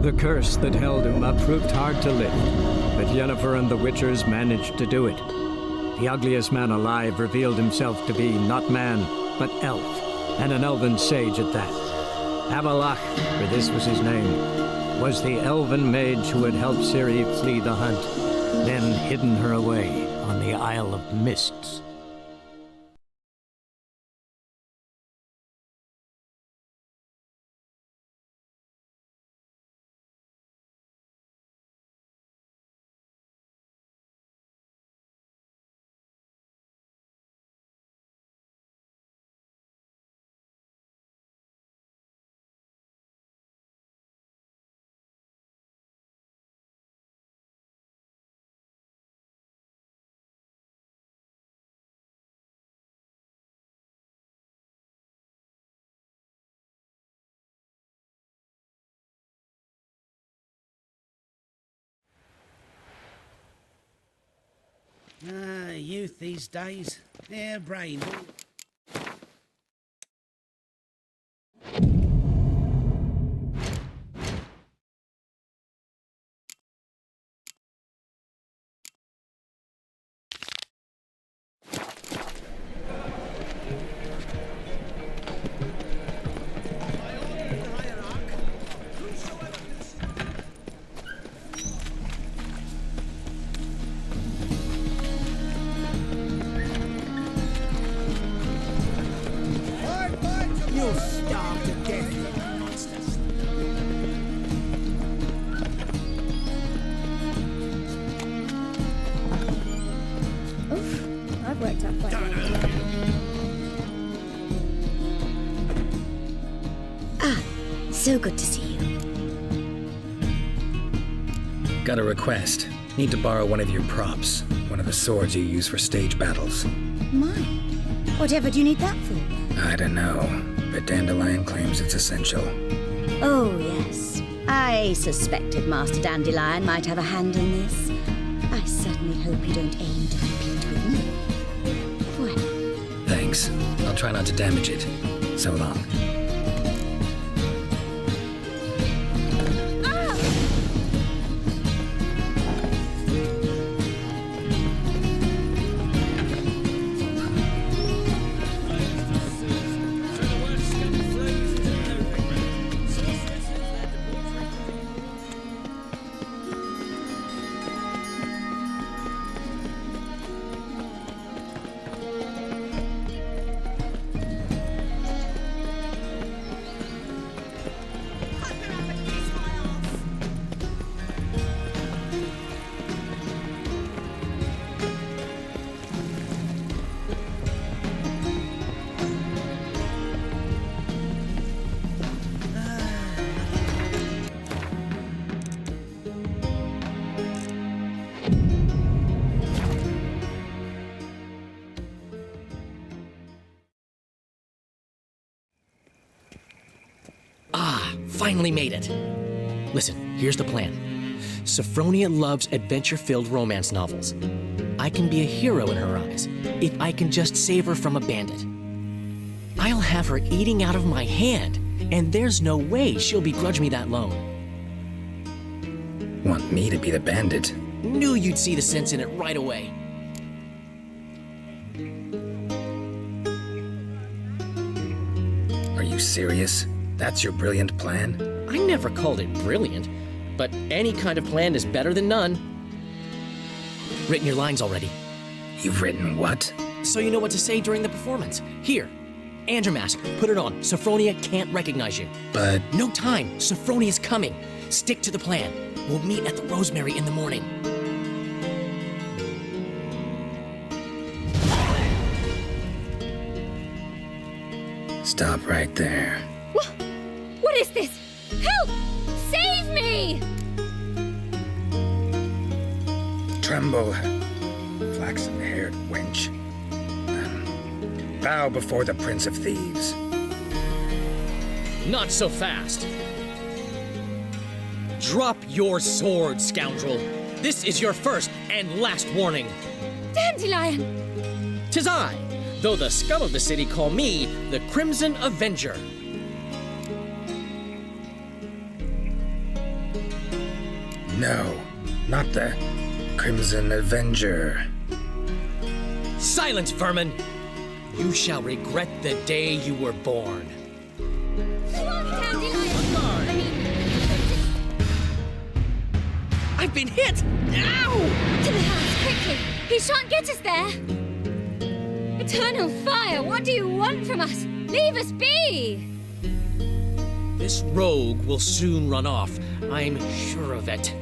The curse that held him up proved hard to lift, but Yennefer and the Witchers managed to do it. The ugliest man alive revealed himself to be not man, but elf, and an elven sage at that. Avalach, for this was his name, was the elven mage who had helped Ciri flee the hunt, then hidden her away on the Isle of Mists. Youth these days. Harebrained. So good to see you. Got a request. Need to borrow one of your props. One of the swords you use for stage battles. My, whatever do you need that for? I don't know, but Dandelion claims it's essential. Oh, yes. I suspected Master Dandelion might have a hand in this. I certainly hope you don't aim to compete with me. Well. Thanks. I'll try not to damage it. So long. Finally made it. Listen, here's the plan. Sophronia loves adventure-filled romance novels. I can be a hero in her eyes if I can just save her from a bandit. I'll have her eating out of my hand, and there's no way she'll begrudge me that loan. Want me to be the bandit? Knew you'd see the sense in it right away. Are you serious? That's your brilliant plan? I never called it brilliant, but any kind of plan is better than none. Written your lines already. You've written what? So you know what to say during the performance. Here, and your mask. Put it on. Sophronia can't recognize you. But... No time. Sophronia's coming. Stick to the plan. We'll meet at the Rosemary in the morning. Stop right there. What is this? Help! Save me! Tremble, flaxen-haired wench. Bow before the Prince of Thieves. Not so fast. Drop your sword, scoundrel. This is your first and last warning. Dandelion! 'Tis I, though the scum of the city call me the Crimson Avenger. No, not the Crimson Avenger. Silence, vermin! You shall regret the day you were born. I've been hit! Ow! To the house, quickly! He shan't get us there! Eternal fire, what do you want from us? Leave us be! This rogue will soon run off. I'm sure of it.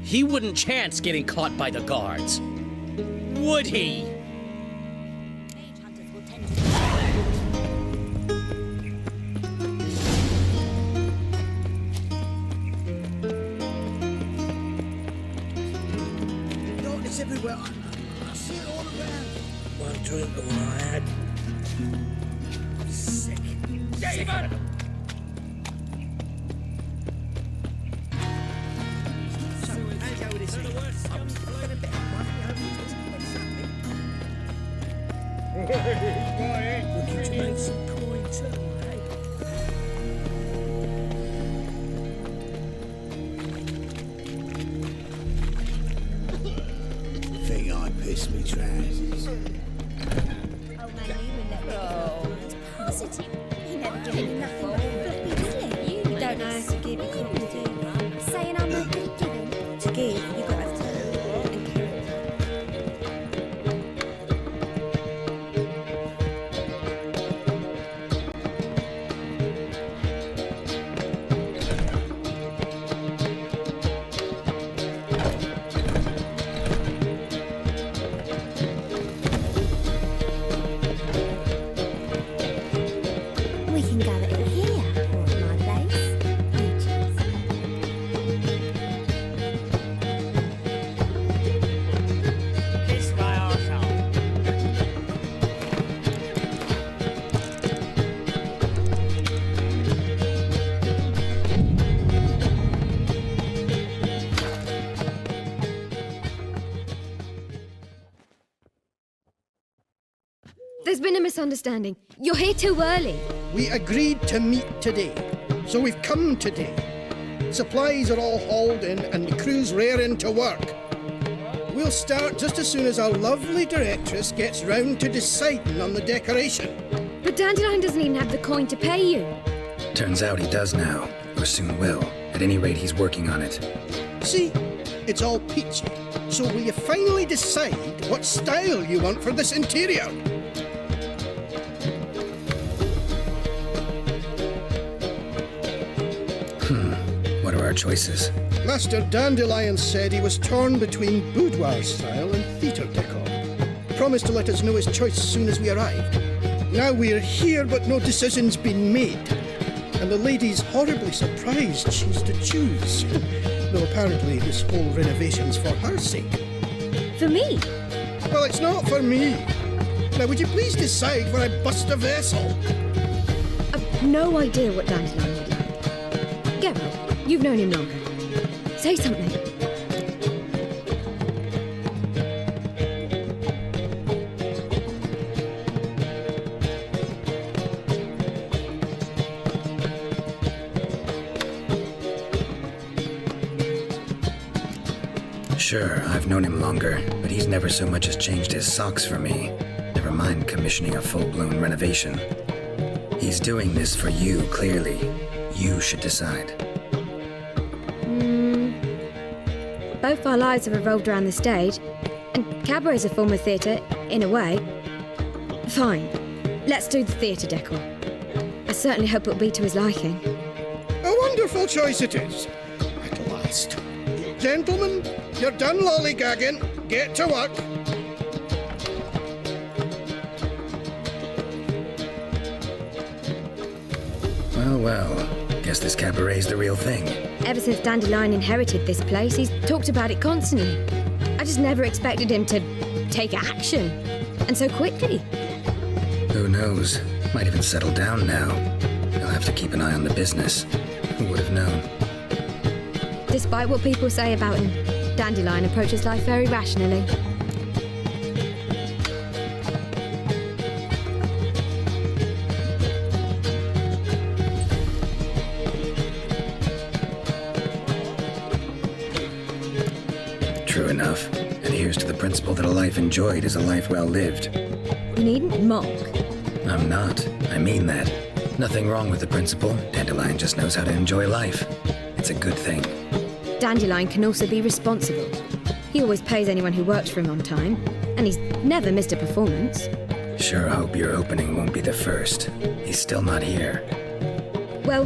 He wouldn't chance getting caught by the guards. Would he? Mage hunters will tend to... Darkness everywhere. I see it all around. One drink of what I had. Sick. David! So, how's go with this thing? I'm gonna bet looking to make some coin too, eh? Think I pissed me trousers. Oh, man, you would let me go. It's positive. He never given me nothing but floppy dilly. You don't know how to give a compliment. Saying I'm not good giving. To give, you got to have to and character. We can gather it here, or at my place. You choose. Kiss my arsehole. There's been a misunderstanding. You're here too early. We agreed to meet today, so we've come today. Supplies are all hauled in and the crew's raring to work. We'll start just as soon as our lovely directress gets round to deciding on the decoration. But Dandelion doesn't even have the coin to pay you. Turns out he does now, or soon will. At any rate, he's working on it. See, it's all peachy. So will you finally decide what style you want for this interior? What are our choices? Master Dandelion said he was torn between boudoir style and theatre decor. Promised to let us know his choice as soon as we arrived. Now we're here, but no decision's been made. And the lady's horribly surprised she's to choose. Though apparently this whole renovation's for her sake. For me? Well, it's not for me. Now, would you please decide where I bust a vessel? I've no idea what Dandelion would like. Geralt, you've known him longer. Say something. Sure, I've known him longer, but he's never so much as changed his socks for me. Never mind commissioning a full-blown renovation. He's doing this for you, clearly. You should decide. Both our lives have revolved around the stage, and cabaret is a form of theatre, in a way. Fine, let's do the theatre decor. I certainly hope it'll be to his liking. A wonderful choice it is. At last. Gentlemen, you're done lollygagging. Get to work. Well, guess this cabaret's the real thing. Ever since Dandelion inherited this place, he's talked about it constantly. I just never expected him to take action. And so quickly. Who knows? Might even settle down now. He'll have to keep an eye on the business. Who would have known? Despite what people say about him, Dandelion approaches life very rationally. True enough. Adheres to the principle that a life enjoyed is a life well lived. You needn't mock. I'm not. I mean that. Nothing wrong with the principle. Dandelion just knows how to enjoy life. It's a good thing. Dandelion can also be responsible. He always pays anyone who works for him on time, and he's never missed a performance. Sure hope your opening won't be the first. He's still not here. Well,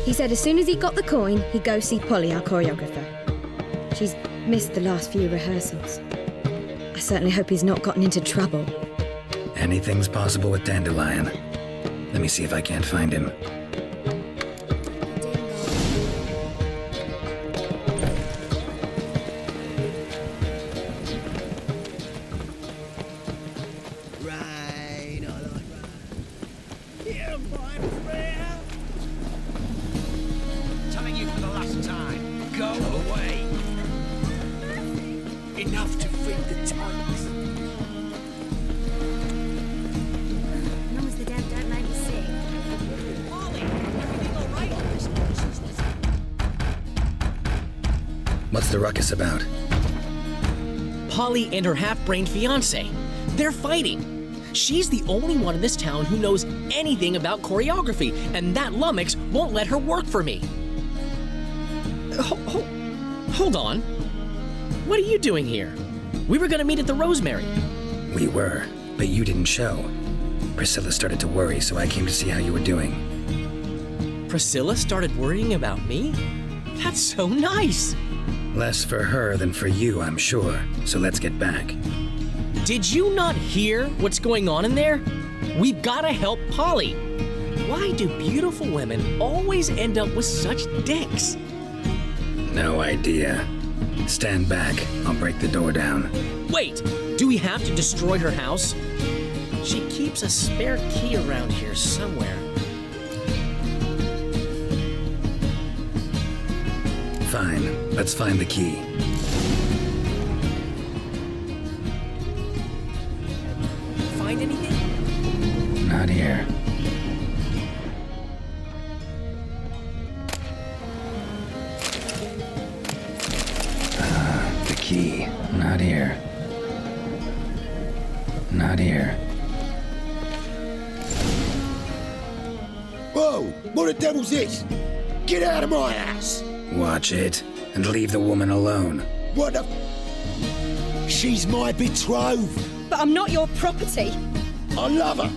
he said as soon as he got the coin, he'd go see Polly, our choreographer. She's missed the last few rehearsals. I certainly hope he's not gotten into trouble. Anything's possible with Dandelion. Let me see if I can't find him. Right, I like that. Here, my friend. Telling you for the last time, go away. Enough to feed the tigers. As long as the dead don't make me sick. What's the ruckus about? Polly and her half-brained fiancé. They're fighting. She's the only one in this town who knows anything about choreography, and that lummox won't let her work for me. Hold on. What are you doing here? We were gonna meet at the Rosemary. We were, but you didn't show. Priscilla started to worry, so I came to see how you were doing. Priscilla started worrying about me? That's so nice. Less for her than for you, I'm sure. So let's get back. Did you not hear what's going on in there? We've gotta help Polly. Why do beautiful women always end up with such dicks? No idea. Stand back. I'll break the door down. Wait, do we have to destroy her house? She keeps a spare key around here somewhere. Fine. Let's find the key. Find anything? Not here. The key. Not here. Not here. Whoa! What the devil's this? Get out of my house! Watch it, and leave the woman alone. What the... She's my betrothed. But I'm not your property. I love her.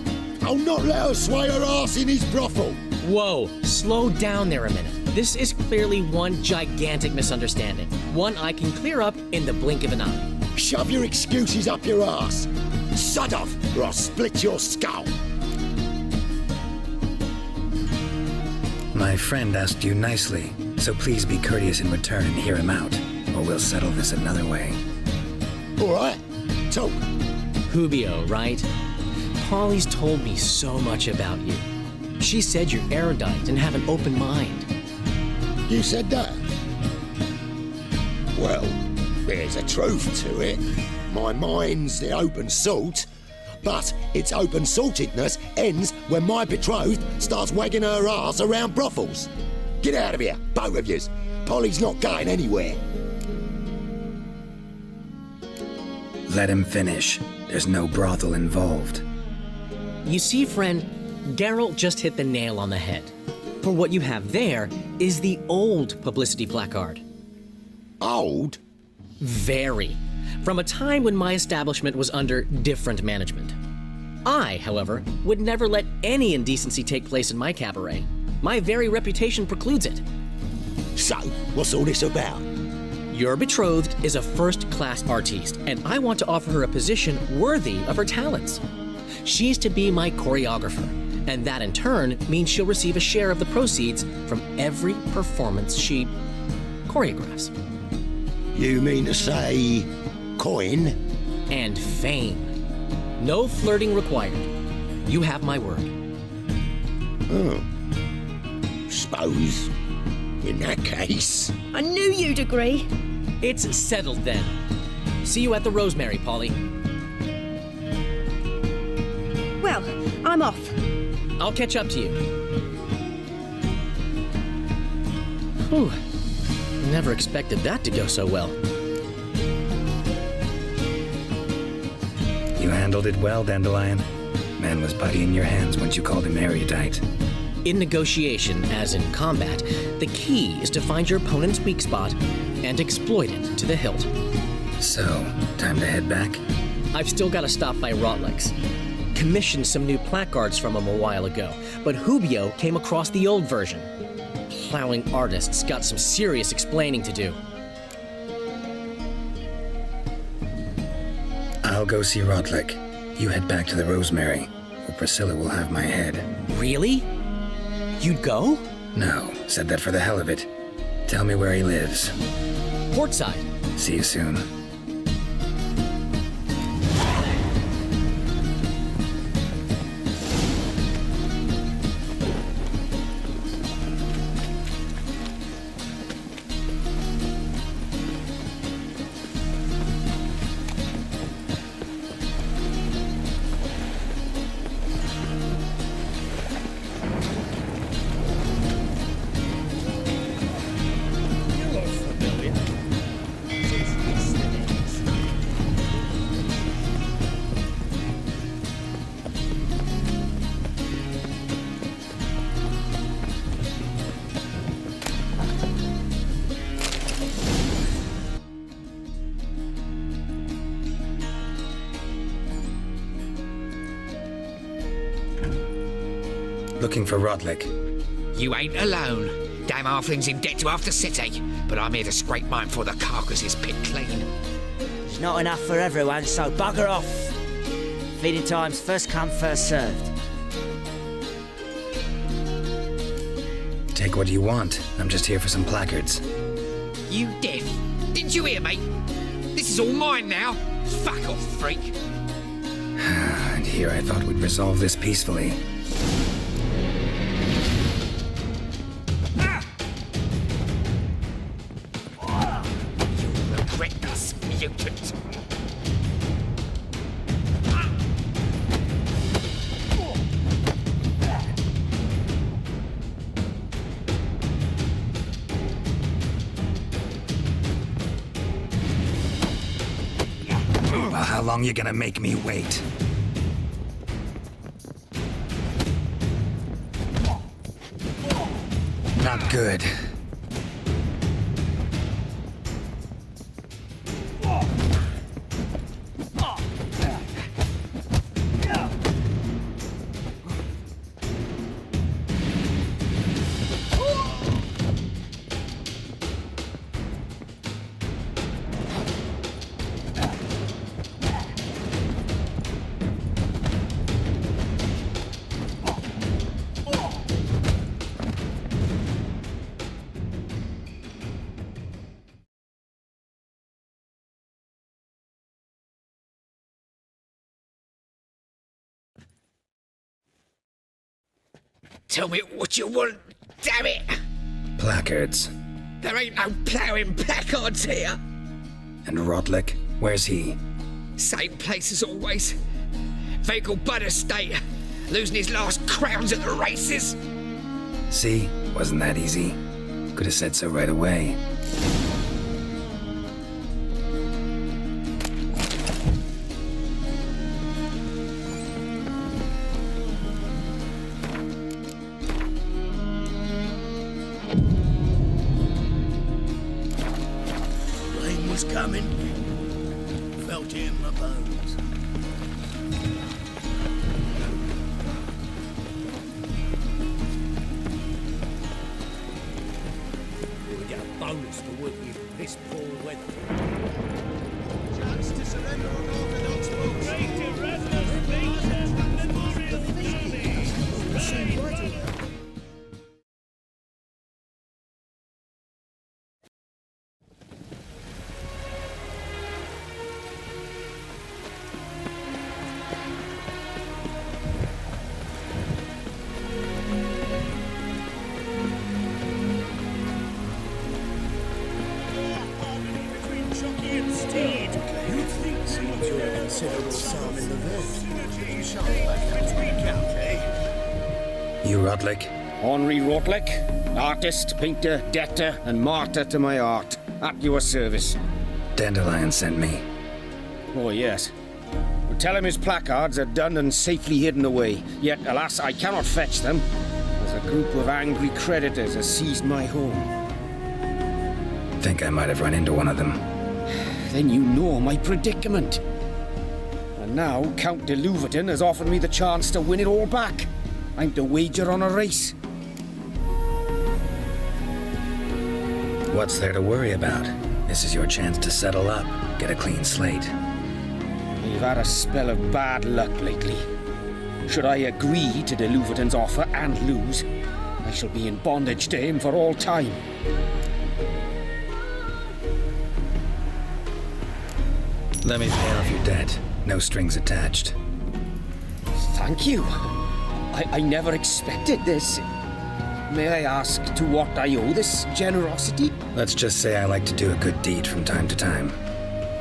I'll not let her sway her ass in his brothel. Whoa, slow down there a minute. This is clearly one gigantic misunderstanding. One I can clear up in the blink of an eye. Shove your excuses up your ass. Sod off, or I'll split your skull. My friend asked you nicely, so please be courteous in return and hear him out, or we'll settle this another way. All right, talk. Hubio, right? Polly's told me so much about you. She said you're erudite and have an open mind. You said that? Well, there's a truth to it. My mind's the open salt, but its open saltedness ends when my betrothed starts wagging her ass around brothels. Get out of here, both of yous. Polly's not going anywhere. Let him finish. There's no brothel involved. You see, friend, Geralt just hit the nail on the head. For what you have there is the old publicity placard. Old? Very. From a time when my establishment was under different management. I, however, would never let any indecency take place in my cabaret. My very reputation precludes it. So, what's all this about? Your betrothed is a first-class artiste, and I want to offer her a position worthy of her talents. She's to be my choreographer, and that in turn means she'll receive a share of the proceeds from every performance she choreographs. You mean to say... coin? And fame. No flirting required. You have my word. Oh. Suppose, in that case... I knew you'd agree. It's settled then. See you at the Rosemary, Polly. Well, I'm off. I'll catch up to you. Whew. Never expected that to go so well. You handled it well, Dandelion. Man was putty in your hands once you called him erudite. In negotiation, as in combat, the key is to find your opponent's weak spot and exploit it to the hilt. So, time to head back? I've still got to stop by Rotlick's. Commissioned some new placards from him a while ago, but Hubio came across the old version. Plowing artists got some serious explaining to do. I'll go see Rotlick. You head back to the Rosemary, where Priscilla will have my head. Really? You'd go? No, said that for the hell of it. Tell me where he lives. Portside. See you soon. Looking for Rotlick. You ain't alone. Damn halfling's in debt to half the city, but I'm here to scrape mine before the carcass is picked clean. There's not enough for everyone, so bugger off. Feeding time's first come, first served. Take what you want. I'm just here for some placards. You deaf? Didn't you hear me? This is all mine now. Fuck off, freak. And here I thought we'd resolve this peacefully. Mutant. Well, how long you gonna make me wait? Not good. Tell me what you want, damn it! Placards. There ain't no ploughing placards here. And Rotlick, where's he? Same place as always. Vehicle Bud Estate, losing his last crowns at the races. See? Wasn't that easy? Could have said so right away. Rain was coming. Felt it in my bones. We get a bonus for working in piss poor weather. Chance to surrender unorthodox books. You Rotlick? Henri Rotlick, artist, painter, debtor, and martyr to my art. At your service. Dandelion sent me. Oh, yes. Tell him his placards are done and safely hidden away. Yet, alas, I cannot fetch them, as a group of angry creditors has seized my home. Think I might have run into one of them. Then you know my predicament. And now Count de Louverton has offered me the chance to win it all back. I'm to wager on a race. What's there to worry about? This is your chance to settle up, get a clean slate. We've had a spell of bad luck lately. Should I agree to de Louverton's offer and lose, I shall be in bondage to him for all time. Let me pay off your debt. No strings attached. Thank you. I never expected this. May I ask to what I owe this generosity? Let's just say I like to do a good deed from time to time.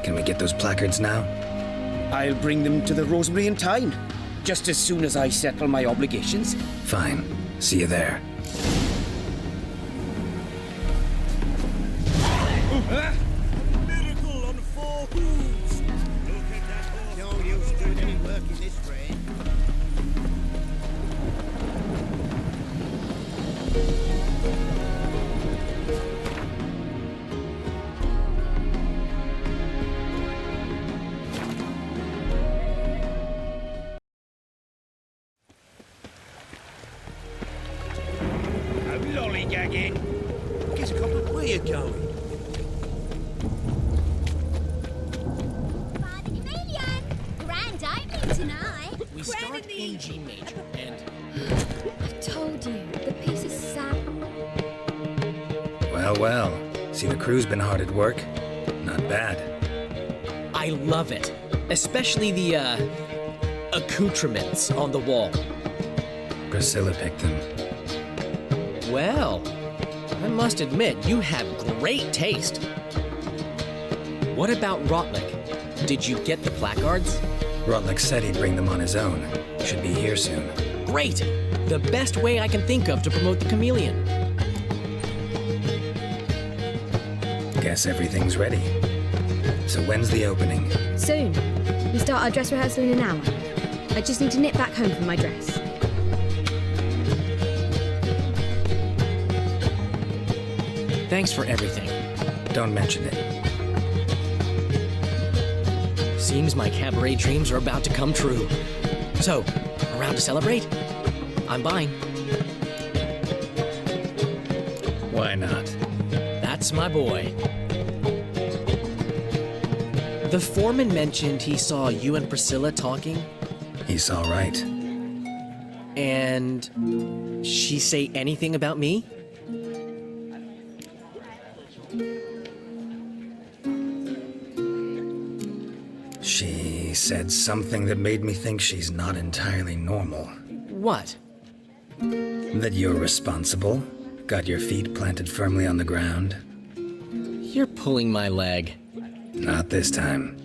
Can we get those placards now? I'll bring them to the Rosemary in time, just as soon as I settle my obligations. Fine. See you there. Miracle on 4 hooves. Look at that horse. No use doing any work in this rain. I'm lollygagging. Guess, Copper, where you going? Father Chameleon! Grand opening tonight! We start in G major, and I've told you, the piece is sad. Well, well. See, the crew's been hard at work. Not bad. I love it. Especially the, accoutrements on the wall. Priscilla picked them. Well, I must admit, you have great taste. What about Rotlick? Did you get the placards? Rotlick said he'd bring them on his own. Should be here soon. Great! The best way I can think of to promote the chameleon. Guess everything's ready. So when's the opening? Soon. We start our dress rehearsal in an hour. I just need to nip back home for my dress. Thanks for everything. Don't mention it. Seems my cabaret dreams are about to come true. So, around to celebrate? I'm buying. Why not? That's my boy. The foreman mentioned he saw you and Priscilla talking. He's all right. And she say anything about me? She said something that made me think she's not entirely normal. What? That you're responsible, got your feet planted firmly on the ground. You're pulling my leg. Not this time.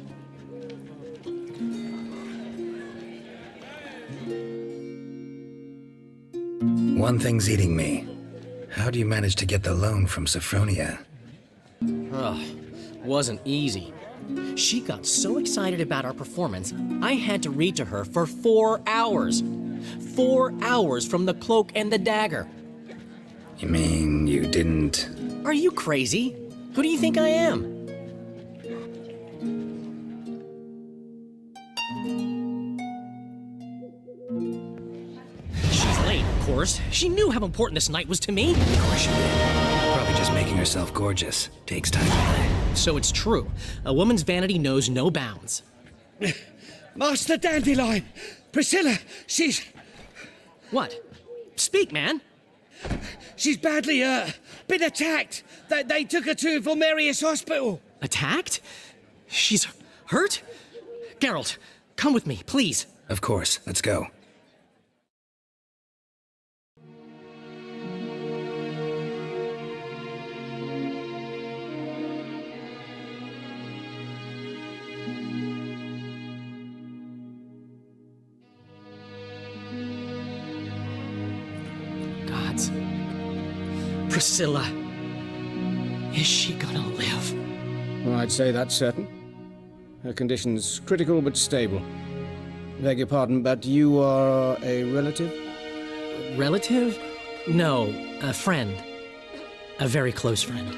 One thing's eating me. How do you manage to get the loan from Sophronia? Ugh, wasn't easy. She got so excited about our performance, I had to read to her for 4 hours. 4 hours from the Cloak and the Dagger. You mean you didn't... Are you crazy? Who do you think I am? She's late, of course. She knew how important this night was to me. Of course she did. Probably just making herself gorgeous. Takes time. So it's true. A woman's vanity knows no bounds. Master Dandelion! Priscilla, she's... What? Speak, man. She's badly, been attacked. They took her to Vulmerius Hospital. Attacked? She's hurt? Geralt, come with me, please. Of course. Let's go. Gods. Priscilla. Is she gonna live? Well, I'd say that's certain. Her condition's critical but stable. Beg your pardon, but you are a relative? Relative? No, a friend. A very close friend.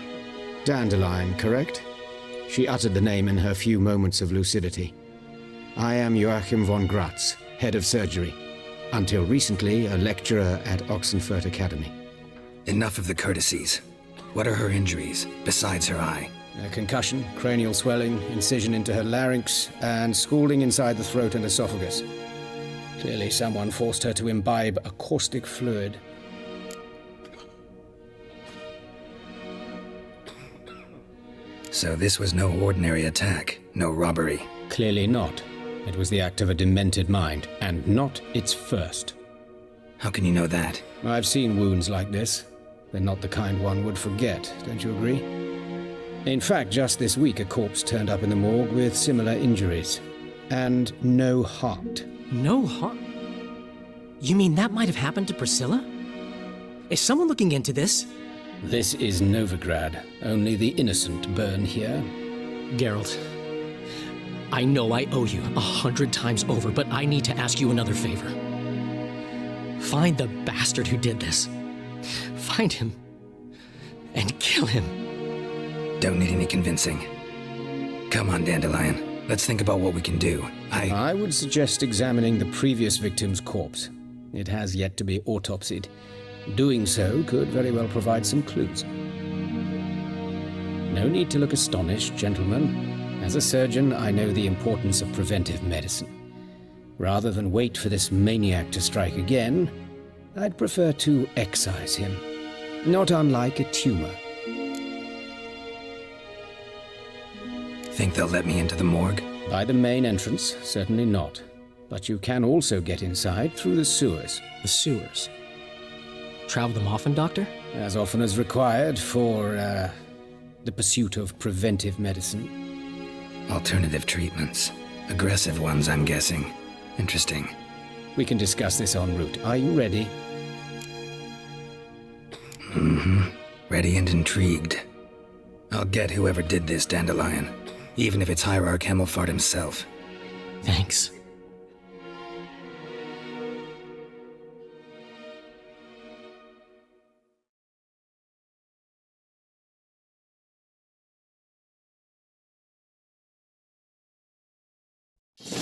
Dandelion, correct? She uttered the name in her few moments of lucidity. I am Joachim von Gratz, head of surgery. Until recently, a lecturer at Oxenfurt Academy. Enough of the courtesies. What are her injuries, besides her eye? A concussion, cranial swelling, incision into her larynx, and scalding inside the throat and esophagus. Clearly someone forced her to imbibe a caustic fluid. So this was no ordinary attack, no robbery. Clearly not. It was the act of a demented mind, and not its first. How can you know that? I've seen wounds like this. They're not the kind one would forget, don't you agree? In fact, just this week a corpse turned up in the morgue with similar injuries. And no heart. No heart? You mean that might have happened to Priscilla? Is someone looking into this? This is Novigrad. Only the innocent burn here. Geralt, I know I owe you 100 times over, but I need to ask you another favor. Find the bastard who did this. Find him. And kill him. Don't need any convincing. Come on, Dandelion. Let's think about what we can do. I would suggest examining the previous victim's corpse. It has yet to be autopsied. Doing so could very well provide some clues. No need to look astonished, gentlemen. As a surgeon, I know the importance of preventive medicine. Rather than wait for this maniac to strike again, I'd prefer to excise him. Not unlike a tumor. Think they'll let me into the morgue? By the main entrance, certainly not. But you can also get inside through the sewers. The sewers? Travel them often, Doctor? As often as required for, the pursuit of preventive medicine. Alternative treatments. Aggressive ones, I'm guessing. Interesting. We can discuss this en route. Are you ready? Mm-hmm. Ready and intrigued. I'll get whoever did this, Dandelion. Even if it's Hierarch Hemmelfart himself. Thanks.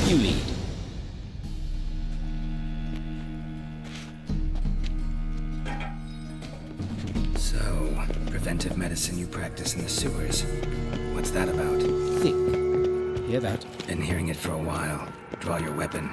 You lead. So, preventive medicine you practice in the sewers. What's that about? Think. Hear that? Been hearing it for a while. Draw your weapon.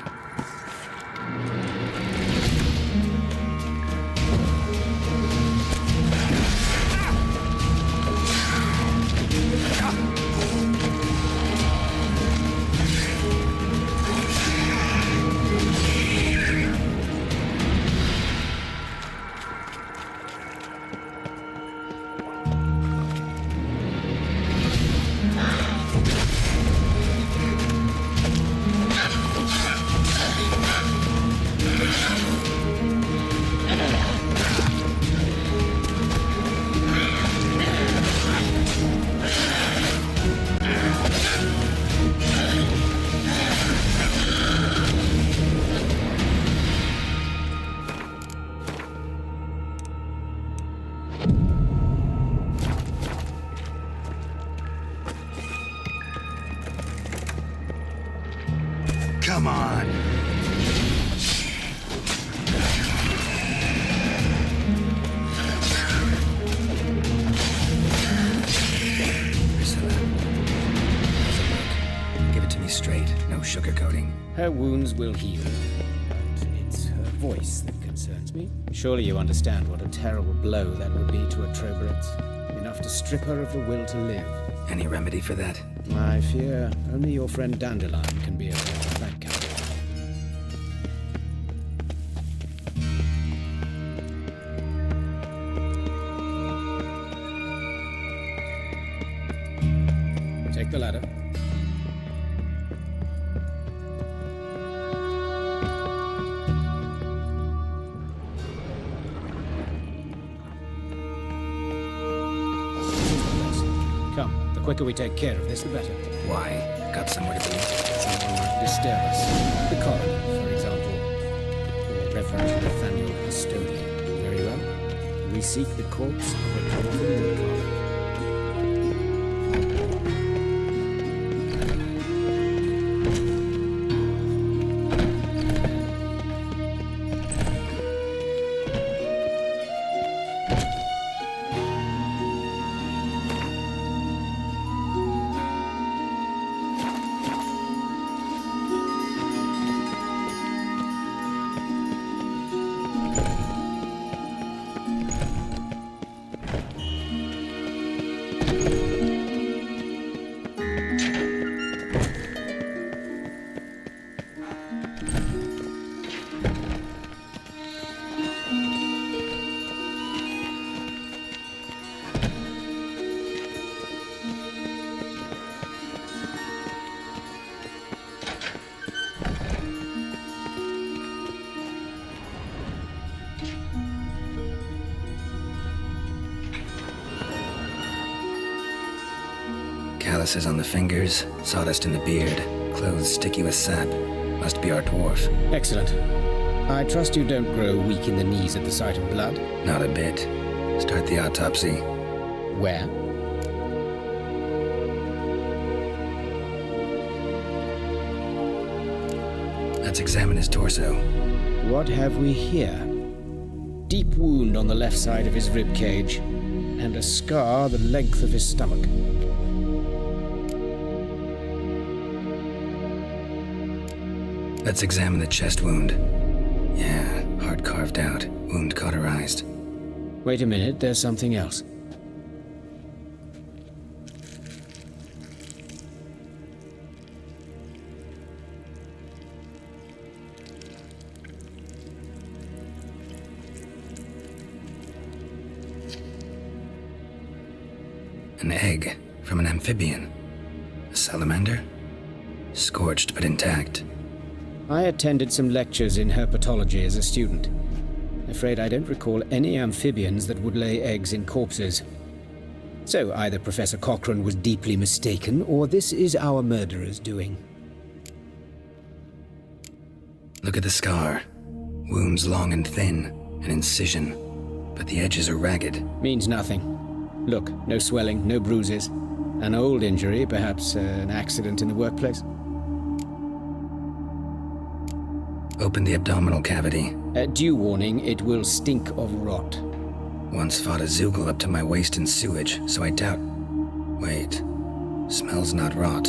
Come on! Priscilla. Give it to me straight, no sugarcoating. Her wounds will heal. But it's her voice that concerns me. Surely you understand what a terrible blow that would be to a Troberet. Enough to strip her of the will to live. Any remedy for that? I fear only your friend Dandelion can be able to that kind. Take the ladder. Come, the quicker we take care of this, the better. Why? got somewhere to be. Someone might disturb us. The coroner, for example. Or Reverend Nathaniel Custodian. Very well. We seek the corpse of a dwarven woodcarver. Calluses on the fingers, sawdust in the beard, clothes sticky with sap. Must be our dwarf. Excellent. I trust you don't grow weak in the knees at the sight of blood. Not a bit. Start the autopsy. Where? Let's examine his torso. What have we here? Deep wound on the left side of his rib cage, and a scar the length of his stomach. Let's examine the chest wound. Yeah, heart carved out, wound cauterized. Wait a minute, there's something else. An egg from an amphibian. A salamander? Scorched but intact. I attended some lectures in herpetology as a student. Afraid I don't recall any amphibians that would lay eggs in corpses. So either Professor Cochrane was deeply mistaken, or this is our murderer's doing. Look at the scar. Wounds long and thin, an incision, but the edges are ragged. Means nothing. Look, no swelling, no bruises. An old injury, perhaps an accident in the workplace. Open the abdominal cavity. Due warning, it will stink of rot. Once fought a zoogle up to my waist in sewage, so I doubt... Wait. Smells not rot.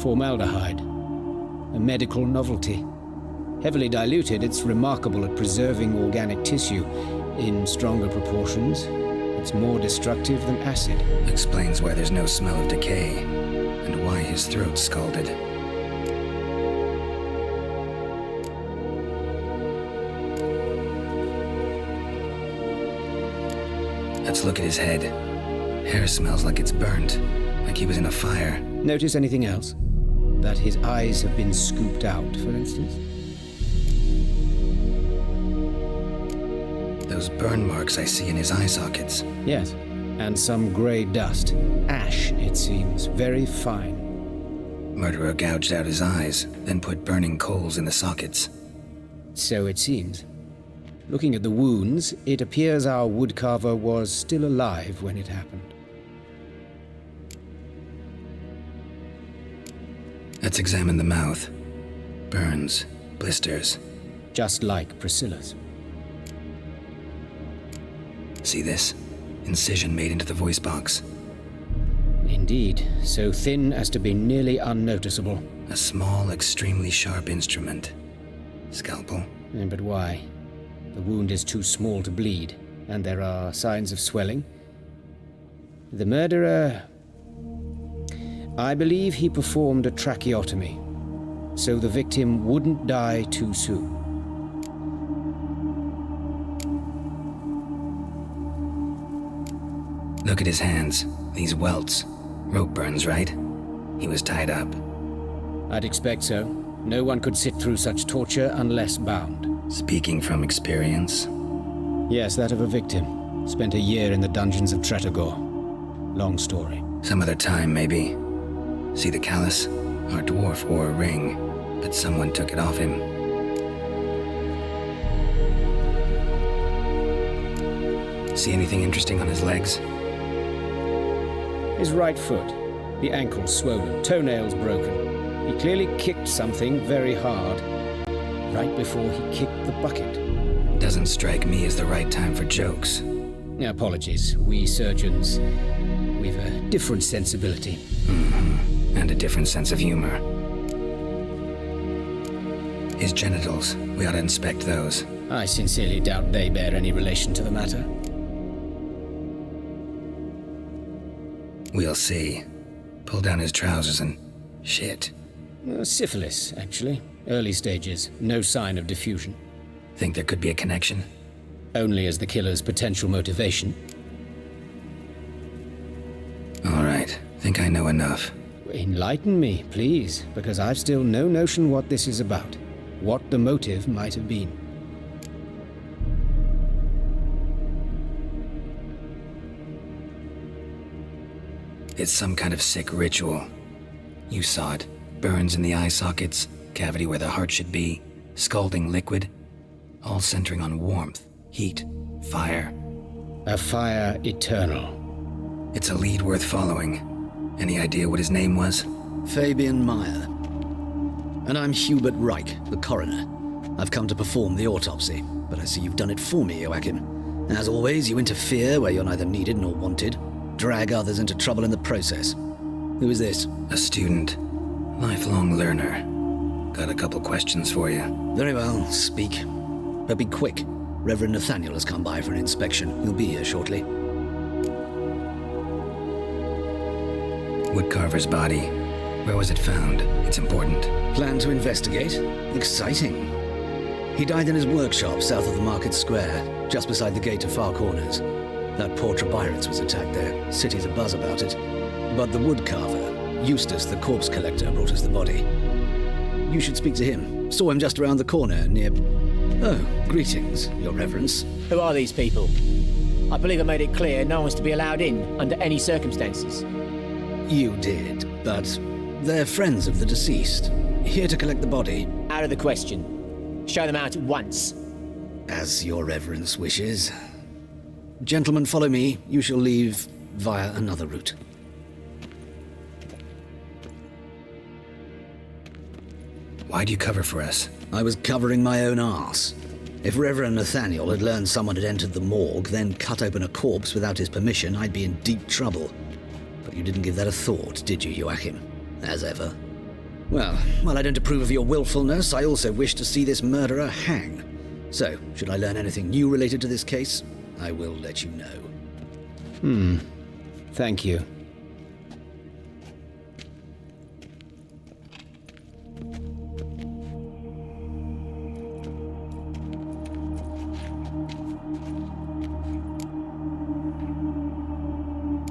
Formaldehyde. A medical novelty. Heavily diluted, it's remarkable at preserving organic tissue. In stronger proportions, it's more destructive than acid. Explains why there's no smell of decay, and why his throat's scalded. Let's look at his head. Hair smells like it's burnt, like he was in a fire. Notice anything else? That his eyes have been scooped out, for instance? Those burn marks I see in his eye sockets. Yes, and some grey dust. Ash, it seems. Very fine. Murderer gouged out his eyes, then put burning coals in the sockets. So it seems. Looking at the wounds, it appears our woodcarver was still alive when it happened. Let's examine the mouth. Burns, blisters. Just like Priscilla's. See this? Incision made into the voice box. Indeed, so thin as to be nearly unnoticeable. A small, extremely sharp instrument. Scalpel. But why? The wound is too small to bleed, and there are signs of swelling. The murderer... I believe he performed a tracheotomy, so the victim wouldn't die too soon. Look at his hands. These welts. Rope burns, right? He was tied up. I'd expect so. No one could sit through such torture unless bound. Speaking from experience? Yes, that of a victim. Spent a year in the dungeons of Tretogor. Long story. Some other time, maybe. See the callus? Our dwarf wore a ring, but someone took it off him. See anything interesting on his legs? His right foot. The ankle swollen, toenails broken. He clearly kicked something very hard, right before he kicked the bucket. Doesn't strike me as the right time for jokes. Apologies. We surgeons, we've a different sensibility. Mm-hmm. And a different sense of humor. His genitals, we ought to inspect those. I sincerely doubt they bear any relation to the matter. We'll see. Pull down his trousers and... shit. Syphilis, actually. Early stages. No sign of diffusion. Think there could be a connection? Only as the killer's potential motivation. All right. Think I know enough. Enlighten me, please, because I've still no notion what this is about. What the motive might have been. It's some kind of sick ritual. You saw it. Burns in the eye sockets, cavity where the heart should be, scalding liquid. All centering on warmth, heat, fire. A fire eternal. It's a lead worth following. Any idea what his name was? Fabian Meyer. And I'm Hubert Reich, the coroner. I've come to perform the autopsy, but I see you've done it for me, Joachim. As always, you interfere where you're neither needed nor wanted. Drag others into trouble in the process. Who is this? A student. Lifelong learner. Got a couple questions for you. Very well, speak. But be quick. Reverend Nathaniel has come by for an inspection. He'll be here shortly. Woodcarver's body. Where was it found? It's important. Plan to investigate? Exciting. He died in his workshop south of the market square, just beside the gate to Far Corners. That poor Trebirans was attacked there. City's abuzz about it. But the woodcarver, Eustace the corpse collector, brought us the body. You should speak to him. Saw him just around the corner near... Oh, greetings, your reverence. Who are these people? I believe I made it clear no one's to be allowed in under any circumstances. You did, but they're friends of the deceased. Here to collect the body. Out of the question. Show them out at once. As your reverence wishes. Gentlemen, follow me. You shall leave via another route. Why'd you cover for us? I was covering my own arse. If Reverend Nathaniel had learned someone had entered the morgue, then cut open a corpse without his permission, I'd be in deep trouble. But you didn't give that a thought, did you, Joachim? As ever. Well, while I don't approve of your willfulness, I also wish to see this murderer hang. So, should I learn anything new related to this case, I will let you know. Thank you.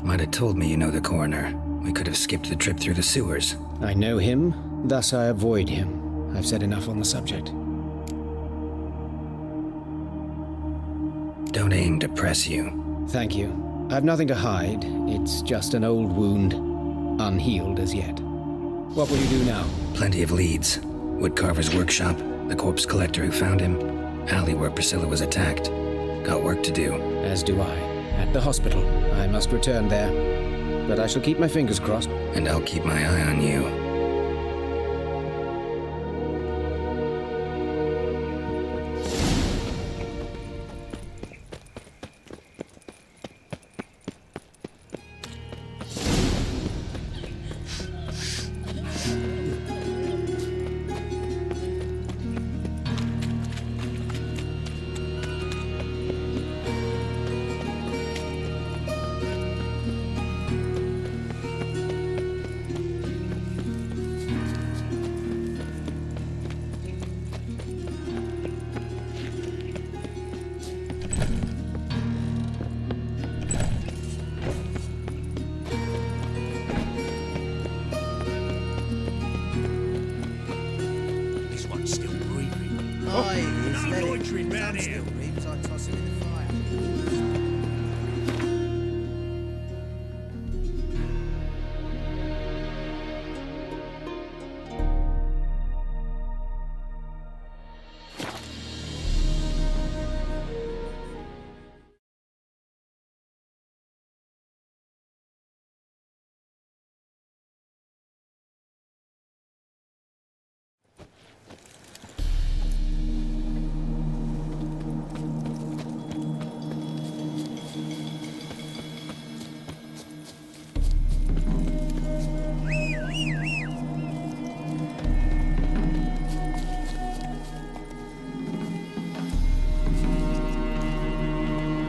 Might have told me you know the coroner. We could have skipped the trip through the sewers. I know him, thus I avoid him. I've said enough on the subject. Don't aim to press you. Thank you. I've nothing to hide. It's just an old wound, unhealed as yet. What will you do now? Plenty of leads. Woodcarver's workshop, the corpse collector who found him, alley where Priscilla was attacked. Got work to do. As do I. At the hospital. I must return there. But I shall keep my fingers crossed. And I'll keep my eye on you.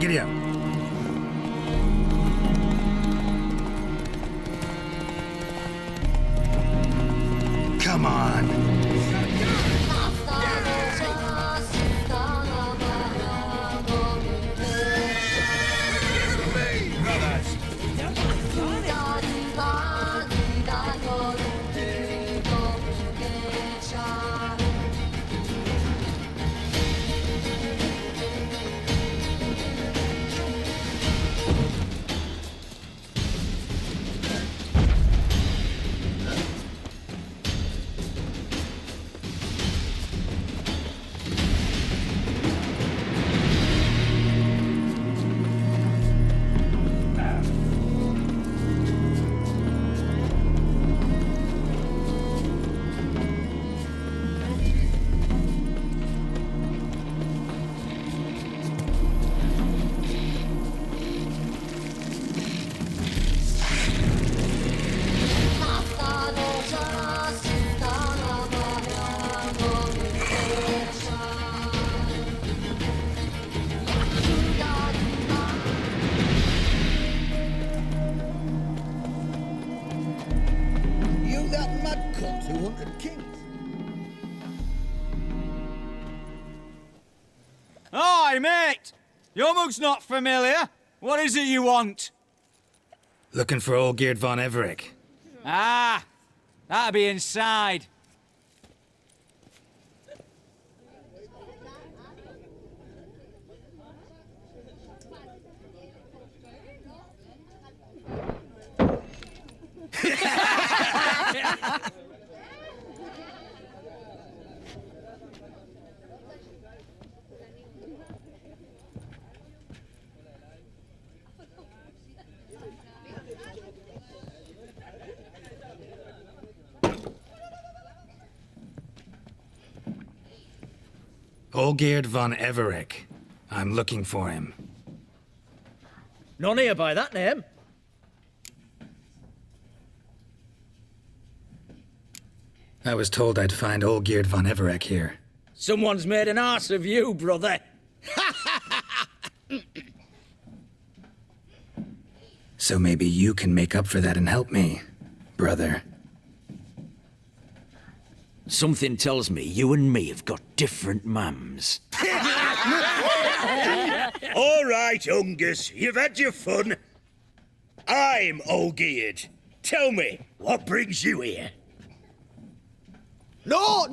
Giddy up. Come on. Hi, mate! Your mug's not familiar. What is it you want? Looking for Olgierd von Everec. Ah, that'll be inside. Olgierd von Everec. I'm looking for him. None here by that name. I was told I'd find Olgierd von Everec here. Someone's made an arse of you, brother. So maybe you can make up for that and help me, brother. Something tells me you and me have got different mums. All right, Ungus, you've had your fun. I'm Olgierd. Tell me, what brings you here? No,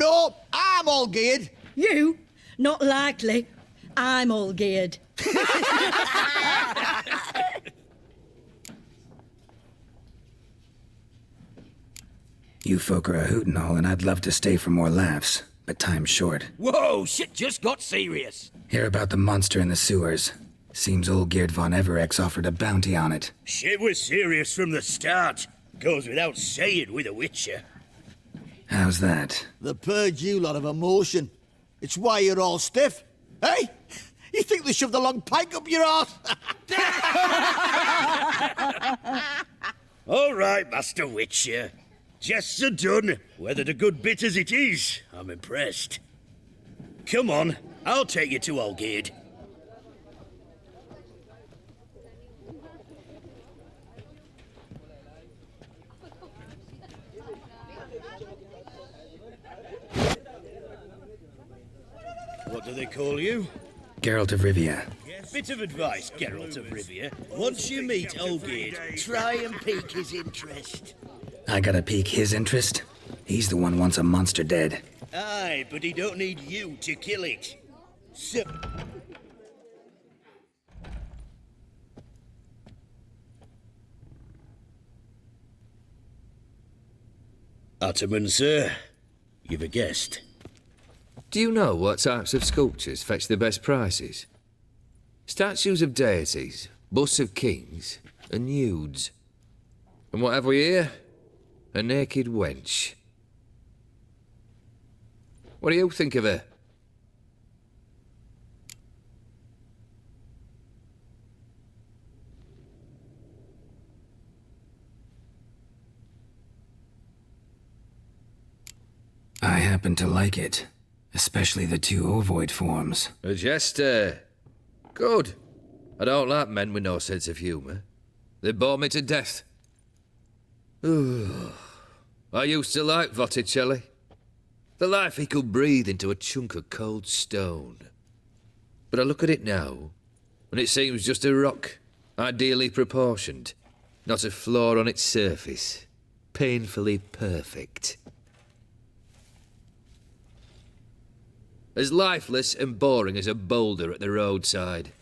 I'm Olgierd. You? Not likely. I'm all geared. You folk are a hoot and all, and I'd love to stay for more laughs, but time's short. Whoa, shit just got serious. Hear about the monster in the sewers. Seems Olgierd von Everec's offered a bounty on it. Shit was serious from the start. Goes without saying with a Witcher. How's that? They purge you lot of emotion. It's why you're all stiff. Hey? You think they shoved a long pike up your arse? All right, Master Witcher. Jests are done. Whether the good bit as it is, I'm impressed. Come on, I'll take you to Olgierd. What do they call you? Geralt of Rivia. Bit of advice, Geralt of Rivia. Once you meet Olgierd, try and pique his interest. I gotta pique his interest? He's the one wants a monster dead. Aye, but he don't need you to kill it. So... Ottoman, sir. You've a guest. Do you know what types of sculptures fetch the best prices? Statues of deities, busts of kings, and nudes. And what have we here? A naked wench. What do you think of her? I happen to like it. Especially the two ovoid forms. A jester. Good. I don't like men with no sense of humour. They bore me to death. Ooh. I used to like Botticelli. The life he could breathe into a chunk of cold stone. But I look at it now, and it seems just a rock, ideally proportioned, not a flaw on its surface, painfully perfect. As lifeless and boring as a boulder at the roadside.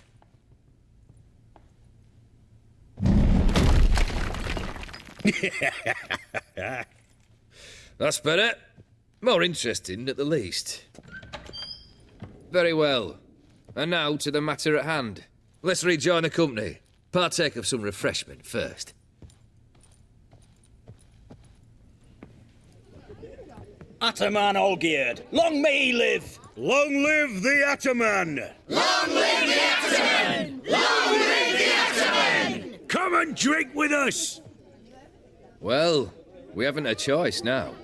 That's better. More interesting, at the least. Very well. And now to the matter at hand. Let's rejoin the company. Partake of some refreshment first. Ataman Olgierd, long may he live! Long live the Ataman! Long live the Ataman! Long live the Ataman! Come and drink with us! Well, we haven't a choice now.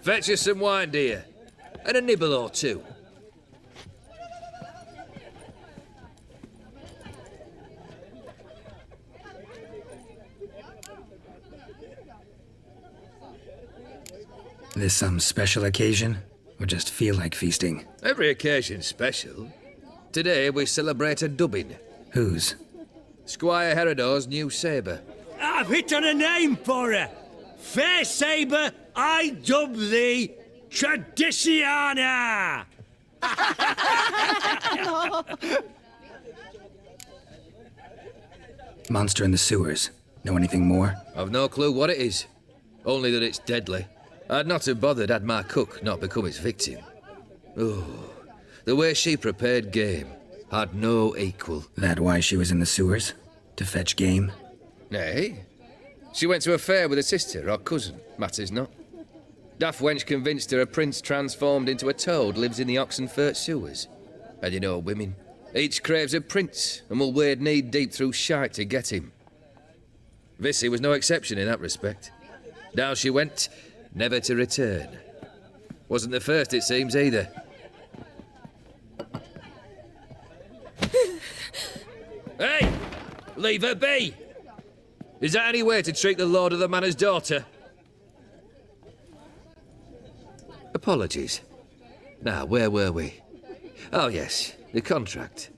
Fetch us some wine, dear. And a nibble or two. This some special occasion? Or just feel like feasting? Every occasion's special. Today we celebrate a dubbing. Whose? Squire Herodor's new sabre. I've hit on a name for her. Fair sabre, I dub thee Tradiciana! Monster in the sewers. Know anything more? I've no clue what it is. Only that it's deadly. I'd not have bothered had my cook not become its victim. Oh, the way she prepared game had no equal. That why she was in the sewers? To fetch game? Nay. She went to a fair with a sister or cousin, matters not. Daft wench convinced her a prince transformed into a toad lives in the Oxenfurt sewers. And you know women, each craves a prince and will wade knee-deep through shite to get him. Vissy was no exception in that respect. Down she went, never to return. Wasn't the first, it seems, either. Hey! Leave her be! Is that any way to treat the lord of the manor's daughter? Apologies. Now, where were we? Oh, yes, the contract.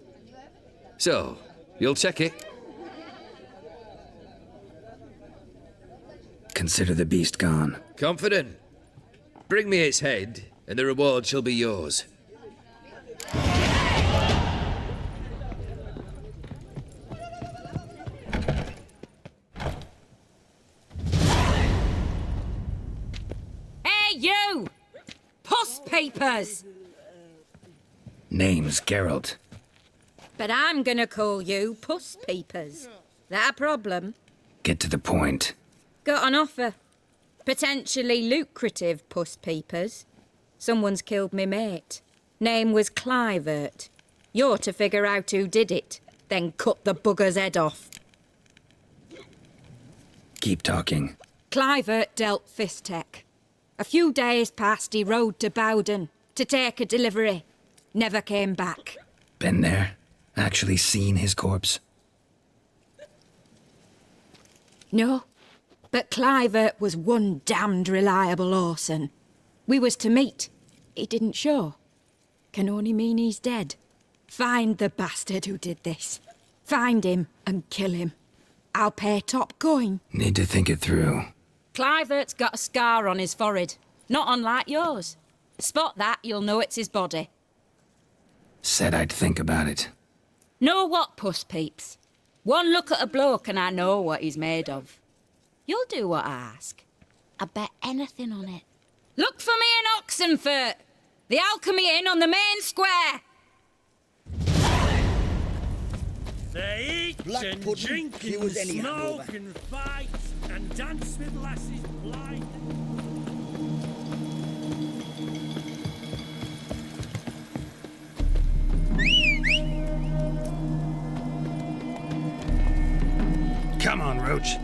So, you'll check it? Consider the beast gone. Confident? Bring me its head, and the reward shall be yours. Hey, you! Puss papers! Name's Geralt. But I'm gonna call you Puss Papers. That a problem? Get to the point. Got an offer. Potentially lucrative Puss Papers. Someone's killed me mate. Name was Clivert. You're to figure out who did it, then cut the bugger's head off. Keep talking. Clivert dealt Fistech. A few days past he rode to Bowden to take a delivery. Never came back. Been there? Actually seen his corpse? No, but Clivert was one damned reliable Orson. We was to meet. He didn't show. Can only mean he's dead. Find the bastard who did this. Find him and kill him. I'll pay top coin. Need to think it through. Clivert's got a scar on his forehead, not unlike yours. Spot that, you'll know it's his body. Said I'd think about it. Know what, Puss Peeps? One look at a bloke and I know what he's made of. You'll do what I ask. I bet anything on it. Look for me in Oxenfurt! The Alchemy Inn on the main square! They eat Black and pudding, drink he and was any smoke hangover. and fight and dance with lasses blind. Come on, Roach.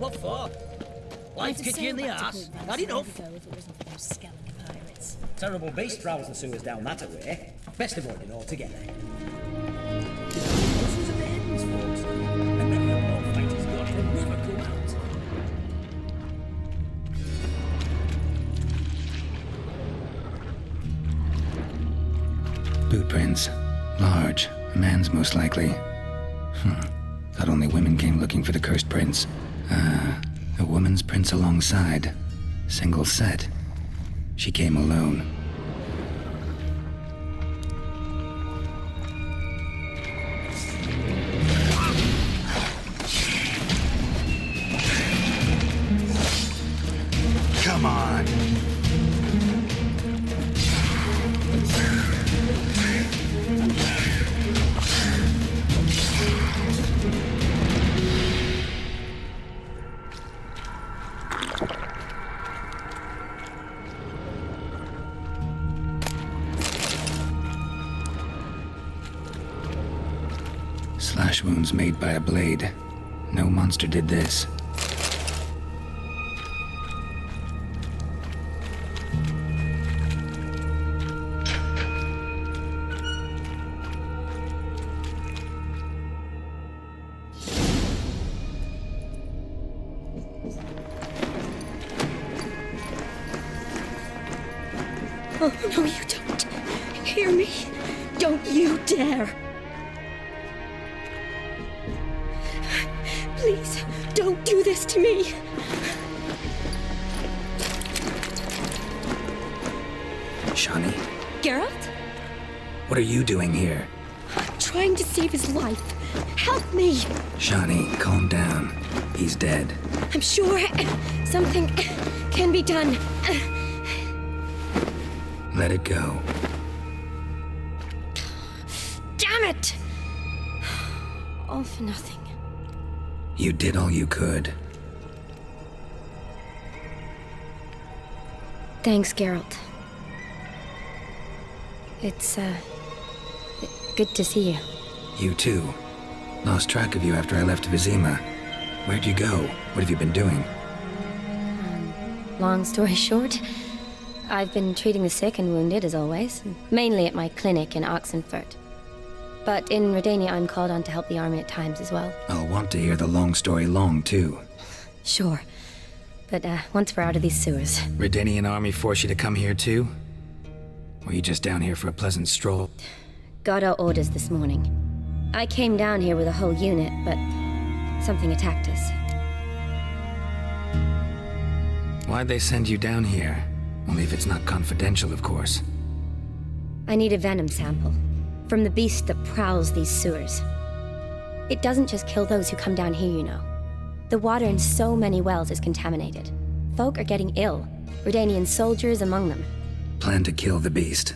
What for? Life kick you in the ass. Had enough. If it wasn't for those skeleton pirates. Terrible beast prowls the sewers down that way. Best avoid it altogether. Thousands of ends, folks. And many of more fighters gone in and never come out. Boot prints. Large. A man's most likely. Thought only women came looking for the cursed prints. A woman's prints alongside. Single set. She came alone. Come on! Slash wounds made by a blade. No monster did this. Oh, no, you don't. Hear me? Don't you dare. Please, don't do this to me. Shani, Geralt? what are you doing here? Trying to save his life. Help me. Shani, calm down. He's dead. I'm sure something can be done. Let it go. Damn it! All for nothing. You did all you could. Thanks, Geralt. It's, good to see you. You too. Lost track of you after I left Vizima. Where'd you go? What have you been doing? Long story short, I've been treating the sick and wounded, as always. Mainly at my clinic in Oxenfurt. But in Redania, I'm called on to help the army at times as well. I'll want to hear the long story long, too. Sure. But, once we're out of these sewers... Redanian army forced you to come here, too? Or you just down here for a pleasant stroll? Got our orders this morning. I came down here with a whole unit, but something attacked us. Why'd they send you down here? Only if it's not confidential, of course. I need a venom sample. From the beast that prowls these sewers. It doesn't just kill those who come down here, you know. The water in so many wells is contaminated. Folk are getting ill. Redanian soldiers among them. Plan to kill the beast.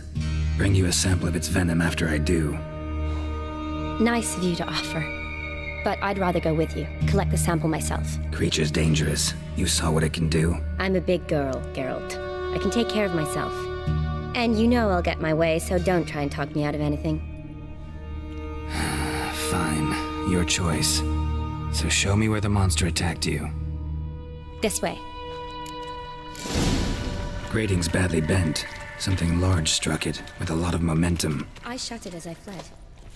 Bring you a sample of its venom after I do. Nice of you to offer. But I'd rather go with you. Collect the sample myself. Creature's dangerous. You saw what it can do. I'm a big girl, Geralt. I can take care of myself. And you know I'll get my way, so don't try and talk me out of anything. Fine. Your choice. So show me where the monster attacked you. This way. Grating's badly bent. Something large struck it, with a lot of momentum. I shut it as I fled.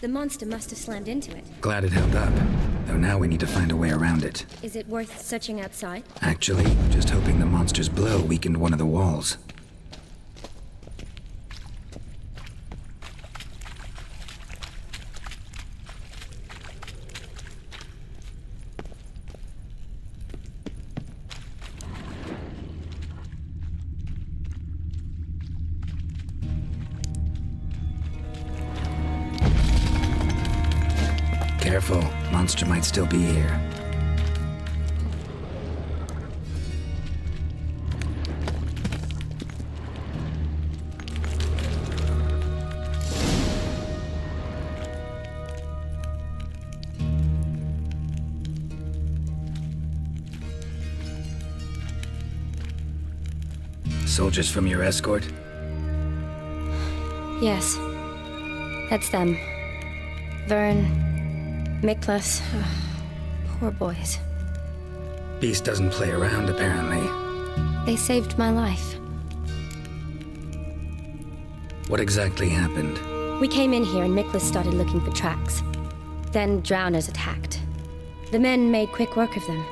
The monster must have slammed into it. Glad it held up. Though now we need to find a way around it. Is it worth searching outside? Actually, just hoping the monster's blow weakened one of the walls. Careful, monster might still be here. Soldiers from your escort? Yes. That's them. Vern, Miklas. Poor boys. Beast doesn't play around, apparently. They saved my life. What exactly happened? We came in here and Miklas started looking for tracks. Then drowners attacked. The men made quick work of them.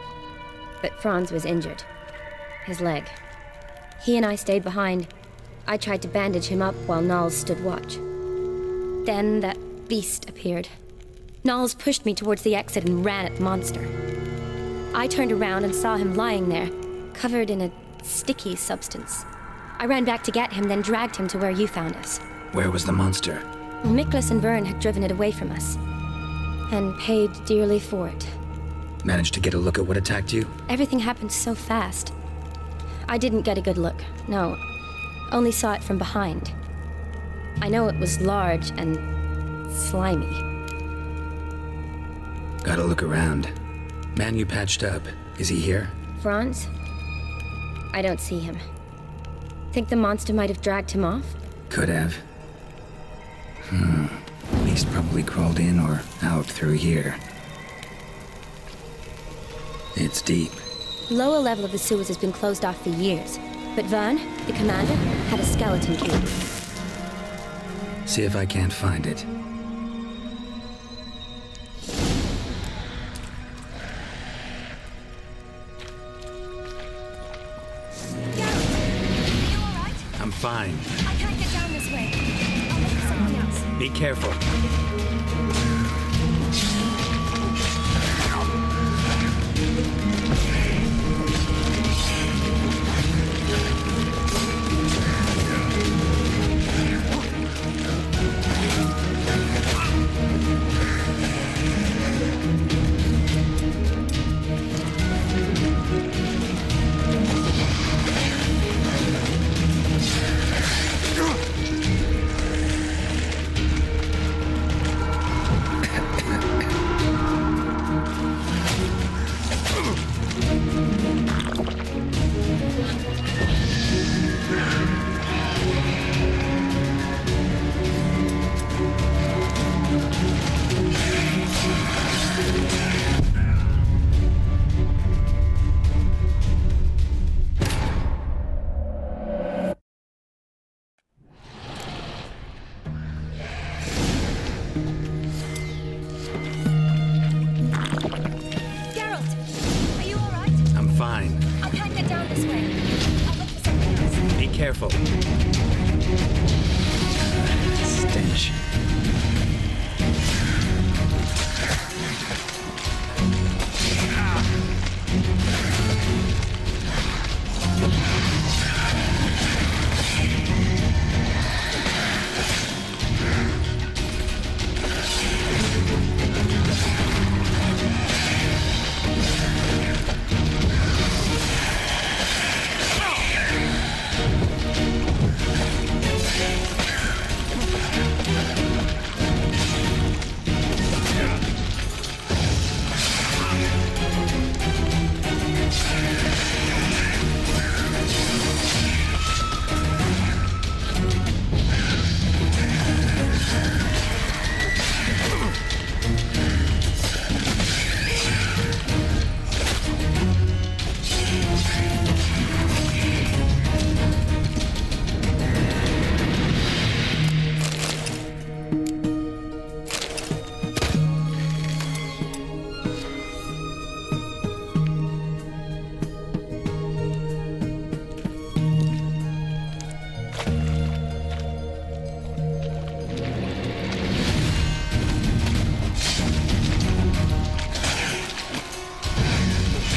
But Franz was injured. His leg. He and I stayed behind. I tried to bandage him up while Nals stood watch. Then that beast appeared. Nals pushed me towards the exit and ran at the monster. I turned around and saw him lying there, covered in a sticky substance. I ran back to get him, then dragged him to where you found us. Where was the monster? Miklas and Vern had driven it away from us. And paid dearly for it. Managed to get a look at what attacked you? Everything happened so fast. I didn't get a good look, no. Only saw it from behind. I know it was large and slimy. Gotta look around. Man you patched up, is he here? Franz? I don't see him. Think the monster might have dragged him off? Could have. Beast probably crawled in or out through here. It's deep. The lower level of the sewers has been closed off for years. But Vern, the commander, had a skeleton key. See if I can't find it. I'm fine. I can't get down this way. I'll look for something else. Be careful. Careful. Stench.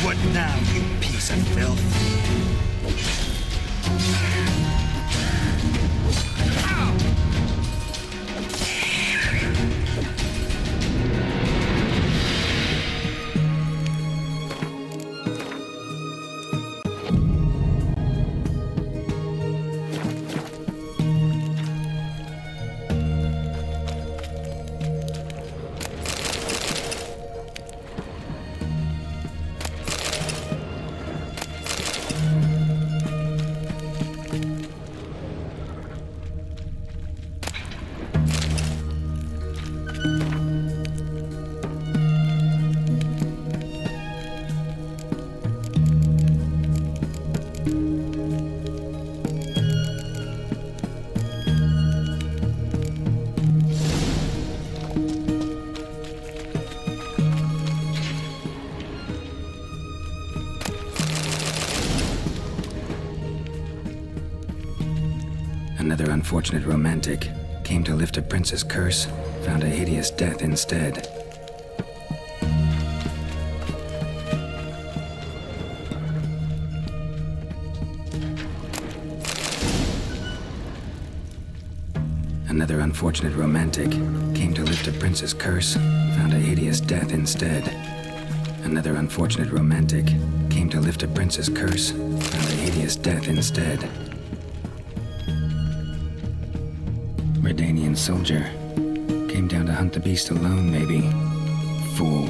What now, you piece of filth? Another unfortunate romantic came to lift a prince's curse, found a hideous death instead. Another unfortunate romantic came to lift a prince's curse, found a hideous death instead. Another unfortunate romantic came to lift a prince's curse, found a hideous death instead. Redanian soldier. Came down to hunt the beast alone, maybe. Fool.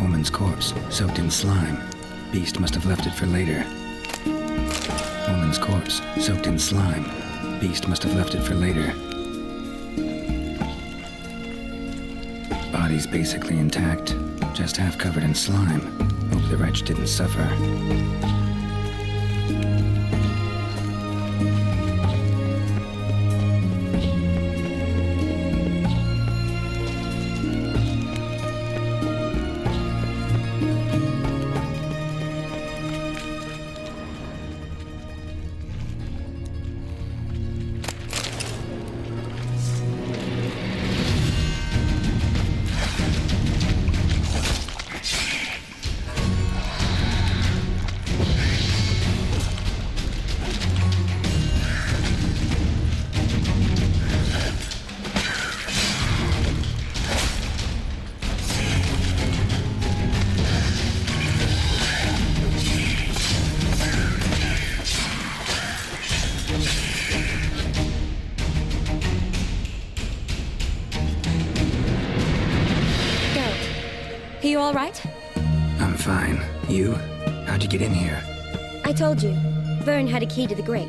Woman's corpse, soaked in slime. Beast must have left it for later. Woman's corpse, soaked in slime. Beast must have left it for later. Body's basically intact, just half covered in slime. Hope the wretch didn't suffer. You all right? I'm fine. You? How'd you get in here? I told you. Vern had a key to the grate.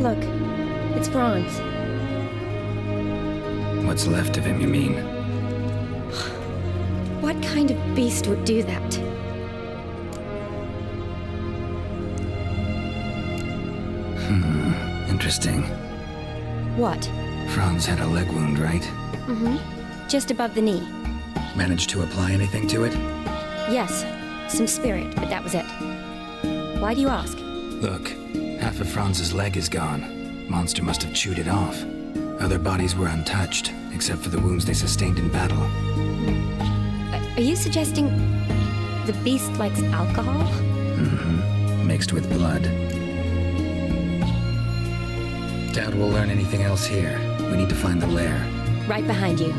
Look, it's Franz. What's left of him, you mean? What kind of beast would do that? Interesting. What? Franz had a leg wound, right? Mm-hmm. Just above the knee. Managed to apply anything to it? Yes. Some spirit, but that was it. Why do you ask? Look, half of Franz's leg is gone. Monster must have chewed it off. Other bodies were untouched, except for the wounds they sustained in battle. Are you suggesting the beast likes alcohol? Mm-hmm. Mixed with blood. Doubt we'll learn anything else here. We need to find the lair. Right behind you.